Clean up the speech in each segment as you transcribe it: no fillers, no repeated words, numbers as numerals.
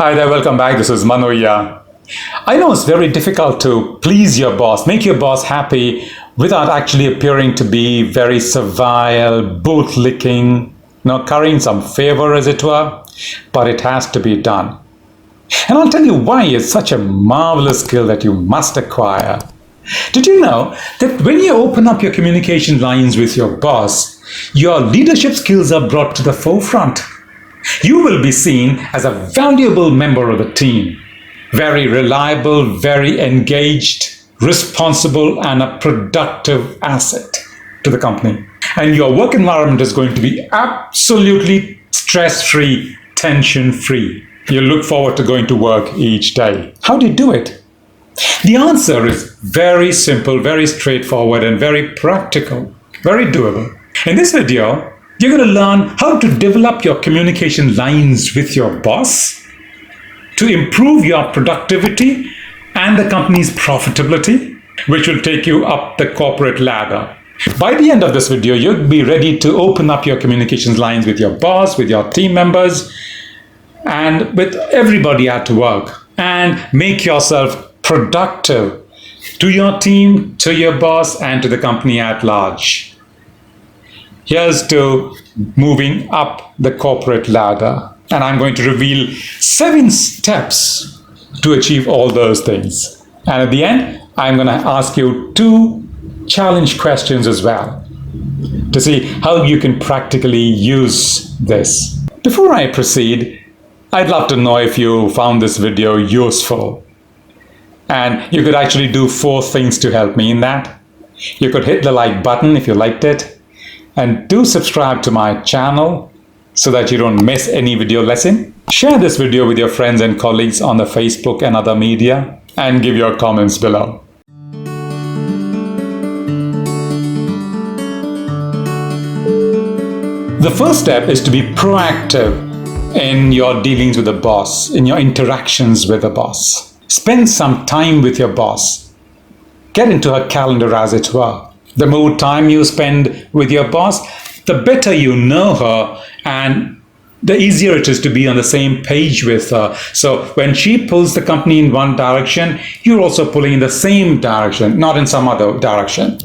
Hi there, welcome back. This is Manu here. I know it's very difficult to please your boss, make your boss happy without actually appearing to be very servile, boot-licking, currying some favor as it were, but it has to be done. And I'll tell you why it's such a marvelous skill that you must acquire. Did you know that when you open up your communication lines with your boss, your leadership skills are brought to the forefront? You will be seen as a valuable member of the team, very reliable, very engaged, responsible, and a productive asset to the company. And your work environment is going to be absolutely stress-free, tension-free. You look forward to going to work each day. How do you do it? The answer is very simple, very straightforward, and very practical, very doable. In this video, you're going to learn how to develop your communication lines with your boss to improve your productivity and the company's profitability, which will take you up the corporate ladder. By the end of this video, you'll be ready to open up your communications lines with your boss, with your team members, and with everybody at work, and make yourself productive to your team, to your boss, and to the company at large. Here's to moving up the corporate ladder. And I'm going to reveal 7 steps to achieve all those things. And at the end, I'm going to ask you 2 challenge questions as well to see how you can practically use this. Before I proceed, I'd love to know if you found this video useful. And you could actually do 4 things to help me in that. You could hit the like button if you liked it. And do subscribe to my channel so that you don't miss any video lesson. Share this video with your friends and colleagues on the Facebook and other media, and give your comments below. The first step is to be proactive in your dealings with the boss, in your interactions with the boss. Spend some time with your boss. Get into her calendar, as it were. The more time you spend with your boss, the better you know her, and the easier it is to be on the same page with her. So when she pulls the company in one direction, you're also pulling in the same direction, not in some other direction.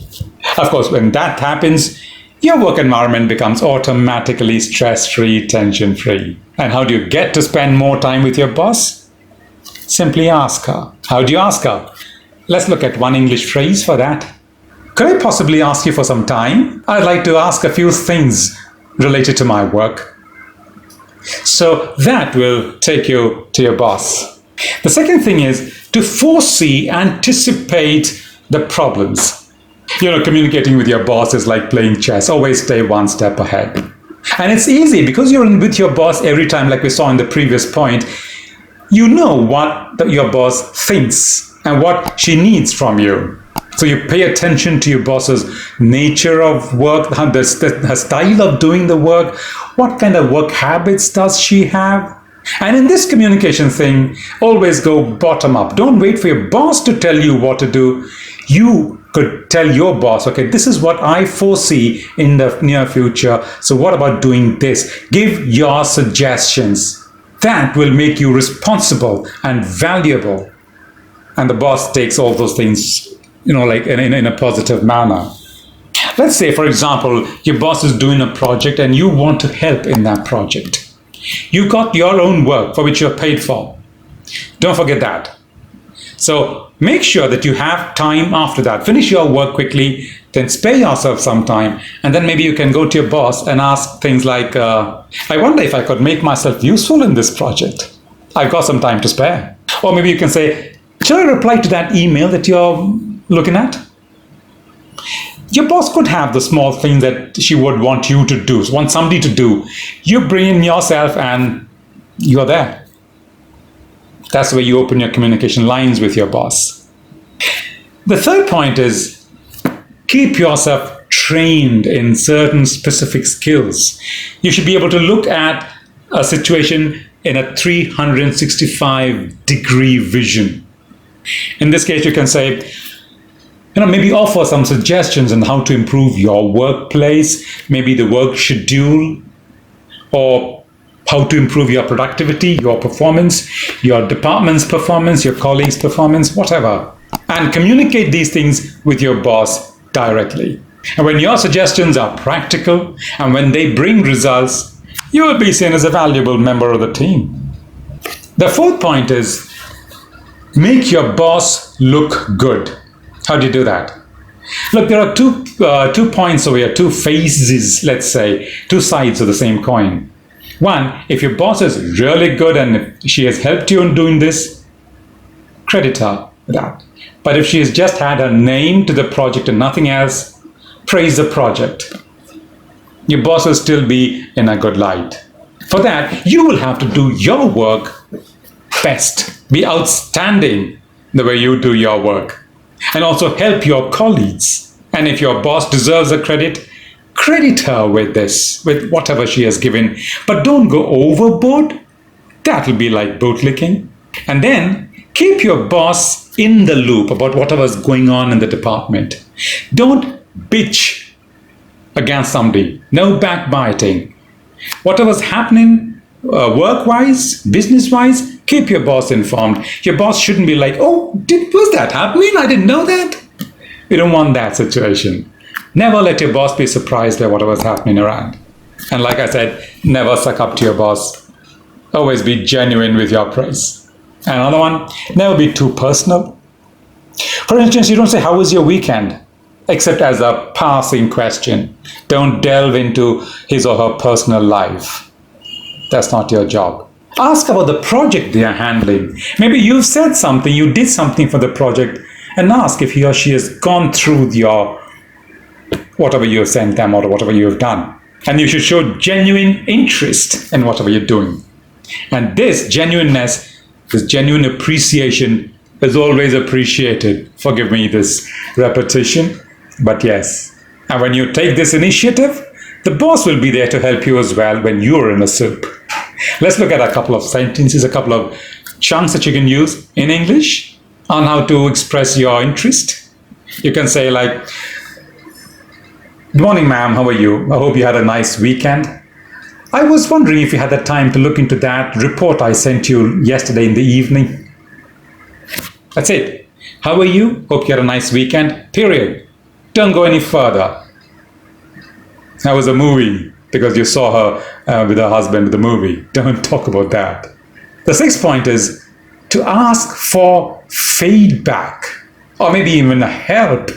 Of course, when that happens, your work environment becomes automatically stress-free, tension-free. And how do you get to spend more time with your boss? Simply ask her. How do you ask her? Let's look at one English phrase for that. Could I possibly ask you for some time? I'd like to ask a few things related to my work. So that will take you to your boss. The second thing is to foresee, anticipate the problems. Communicating with your boss is like playing chess. Always stay one step ahead. And it's easy because you're with your boss every time, like we saw in the previous point. You know what your boss thinks and what she needs from you. So you pay attention to your boss's nature of work, her style of doing the work, what kind of work habits does she have? And in this communication thing, always go bottom up. Don't wait for your boss to tell you what to do. You could tell your boss, okay, this is what I foresee in the near future. So what about doing this? Give your suggestions. That will make you responsible and valuable. And the boss takes all those things like in a positive manner. Let's say, for example, your boss is doing a project and you want to help in that project. You got your own work for which you're paid for. Don't forget that. So make sure that you have time after that. Finish your work quickly, then spare yourself some time, and then maybe you can go to your boss and ask things like, I wonder if I could make myself useful in this project. I've got some time to spare. Or maybe you can say, shall I reply to that email that you're looking at? Your boss could have the small thing that she would want you to do, want somebody to do. You bring in yourself and you're there. That's where you open your communication lines with your boss. The third point is keep yourself trained in certain specific skills. You should be able to look at a situation in a 365-degree vision. In this case, you can say, maybe offer some suggestions on how to improve your workplace, maybe the work schedule, or how to improve your productivity, your performance, your department's performance, your colleagues' performance, whatever. And communicate these things with your boss directly. And when your suggestions are practical and when they bring results, you will be seen as a valuable member of the team. The fourth point is make your boss look good. How do you do that? Look, there are two points over here, two phases, let's say, two sides of the same coin. One, if your boss is really good and if she has helped you in doing this, credit her for that. But if she has just had her name to the project and nothing else, praise the project. Your boss will still be in a good light. For that, you will have to do your work best. Be outstanding the way you do your work. And also help your colleagues. And if your boss deserves a credit, credit her with this, with whatever she has given. But don't go overboard. That will be like bootlicking. And then keep your boss in the loop about whatever's going on in the department. Don't bitch against somebody. No backbiting. Whatever's happening work-wise, business-wise, keep your boss informed. Your boss shouldn't be like, oh, was that happening? I didn't know that. You don't want that situation. Never let your boss be surprised by whatever's happening around. And like I said, never suck up to your boss. Always be genuine with your praise. And another one, never be too personal. For instance, you don't say, how was your weekend? Except as a passing question. Don't delve into his or her personal life. That's not your job. Ask about the project they are handling. Maybe you've said something, you did something for the project, and ask if he or she has gone through your whatever you have sent them or whatever you have done. And you should show genuine interest in whatever you're doing. And this genuineness, this genuine appreciation is always appreciated. Forgive me this repetition, but yes. And when you take this initiative, the boss will be there to help you as well when you're in a soup. Let's look at a couple of sentences, a couple of chunks that you can use in English on how to express your interest. You can say like, good morning, ma'am. How are you? I hope you had a nice weekend. I was wondering if you had the time to look into that report I sent you yesterday in the evening. That's it. How are you? Hope you had a nice weekend. Period. Don't go any further. That was a movie because you saw her with her husband in the movie. Don't talk about that. The sixth point is to ask for feedback or maybe even help.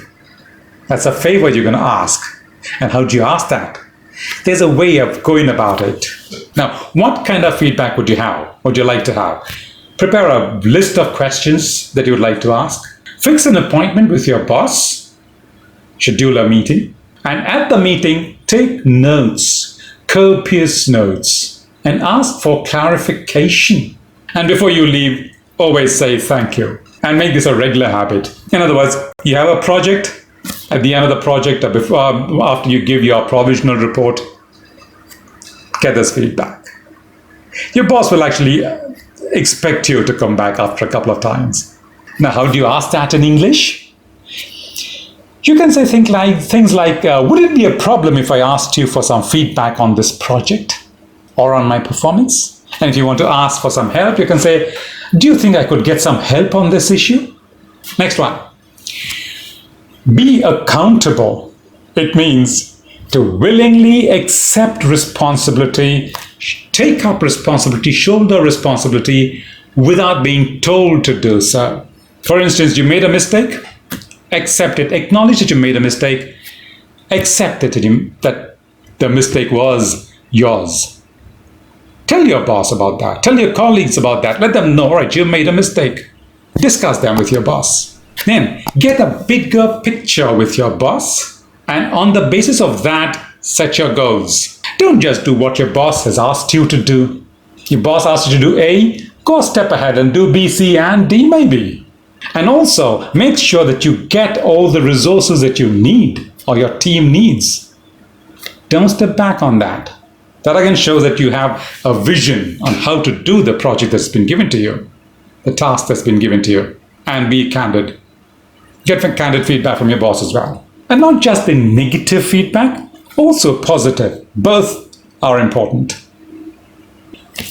That's a favor you're going to ask. And how do you ask that? There's a way of going about it. Now, what kind of feedback would you have? Would you like to have? Prepare a list of questions that you would like to ask. Fix an appointment with your boss. Schedule a meeting. And at the meeting, take notes, copious notes, and ask for clarification. And before you leave, always say thank you. And make this a regular habit. In other words, you have a project. At the end of the project, or before, after you give your provisional report, get this feedback. Your boss will actually expect you to come back after a couple of times. Now, how do you ask that in English? You can say things like, would it be a problem if I asked you for some feedback on this project or on my performance? And if you want to ask for some help, you can say, do you think I could get some help on this issue? Next one. Be accountable. It means to willingly accept responsibility, take up responsibility, shoulder responsibility without being told to do so. For instance, you made a mistake, accept it. Acknowledge that you made a mistake. Accept that the mistake was yours. Tell your boss about that. Tell your colleagues about that. Let them know, all right, you made a mistake. Discuss them with your boss. Then get a bigger picture with your boss, and on the basis of that, set your goals. Don't just do what your boss has asked you to do. Your boss asked you to do A, go a step ahead and do B, C, and D maybe. And also make sure that you get all the resources that you need or your team needs. Don't step back on that. That again shows that you have a vision on how to do the project that's been given to you, the task that's been given to you, and be candid. Get candid feedback from your boss as well. And not just the negative feedback, also positive. Both are important.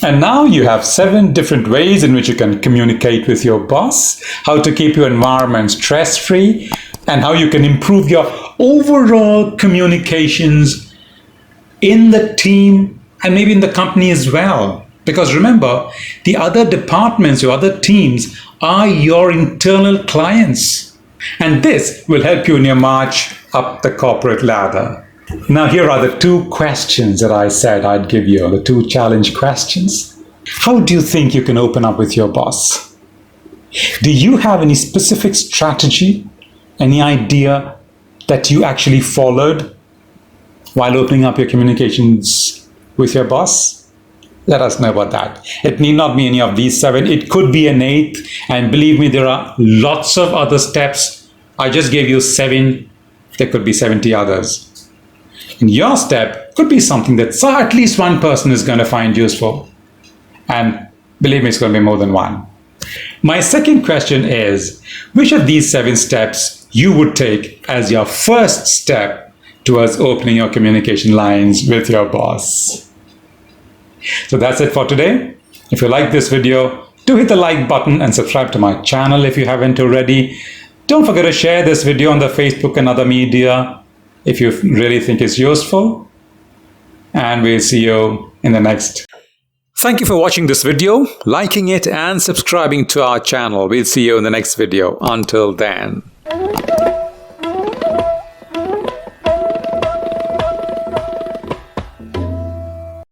And now you have 7 different ways in which you can communicate with your boss, how to keep your environment stress-free, and how you can improve your overall communications in the team and maybe in the company as well. Because remember, the other departments, your other teams are your internal clients. And this will help you in your march up the corporate ladder. Now, here are the 2 questions that I said I'd give you, the 2 challenge questions. How do you think you can open up with your boss? Do you have any specific strategy, any idea that you actually followed while opening up your communications with your boss? Let us know about that. It need not be any of these 7. It could be an 8th. And believe me, there are lots of other steps. I just gave you 7. There could be 70 others. And your step could be something that at least one person is going to find useful. And believe me, it's going to be more than one. My second question is, which of these 7 steps you would take as your first step towards opening your communication lines with your boss? So that's it for today. If you like this video, do hit the like button and subscribe to my channel if you haven't already. Don't forget to share this video on the Facebook and other media if you really think it's useful. And we'll see you in the next. Thank you for watching this video, liking it and subscribing to our channel. We'll see you in the next video. Until then.